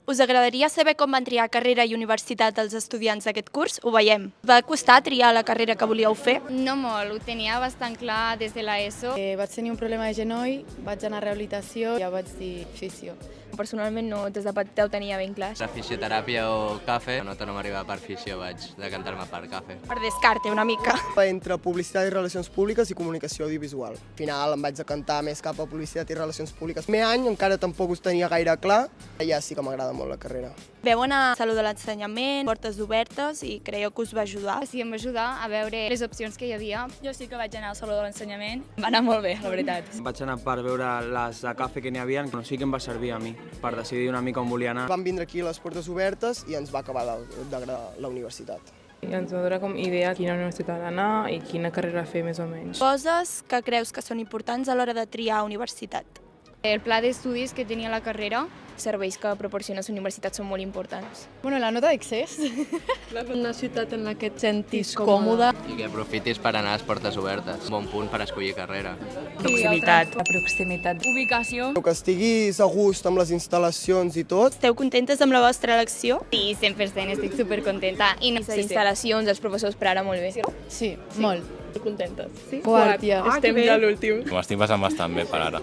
Us agradaria saber com van triar carrera i universitat els estudiants d'aquest curs? Ho veiem. Va costar triar la carrera que volíeu fer? No molt, ho tenia bastant clar des de l'ESO. Vaig tenir un problema de genoll, vaig anar a rehabilitació i ja vaig dir fisio. Personalment no, des de petit ho tenia ben clar. De fisioteràpia o cafè, la nota no m'arribava per fisio, vaig decantar-me per cafè. Per descarte, una mica. Entre publicitat i relacions públiques i comunicació audiovisual. Al final em vaig decantar més cap a publicitat i relacions públiques. El primer any encara tampoc ho tenia gaire clar, ja sí que m'agrada molt la carrera. Veu anar a Salut de l'Ensenyament, portes obertes i creieu que us va ajudar? Sí, em va ajudar a veure les opcions que hi havia. Jo sí que vaig anar al Saló de l'Ensenyament, va anar molt bé, la veritat. Vaig anar per veure les de cafè que n'hi havia, però sí que em va servir a mi, per decidir una mica on volia anar. Vam vindre aquí a les portes obertes i ens va acabar d'agradar la universitat. I ens va donar com idea a quina universitat anar i quina carrera fer més o menys. Coses que creus que són importants a l'hora de triar universitat. El pla d'estudis que tenia la carrera. Serveis que proporciona les universitats són molt importants. Bueno, la nota d'accés. Una ciutat en la que et sentis còmode. I que aprofitis per anar a les portes obertes. Un bon punt per escollir carrera. Proximitat. La proximitat. Ubicació. Que estiguis a gust amb les instal·lacions i tot. Esteu contentes amb la vostra elecció? Sí, 100%, estic supercontenta. I no Les instal·lacions, els professors per ara molt bé. Sí, molt. Contentes. Sí? Quart, ja. Estem ja a l'últim. M'ho estic passant bastant bé per ara.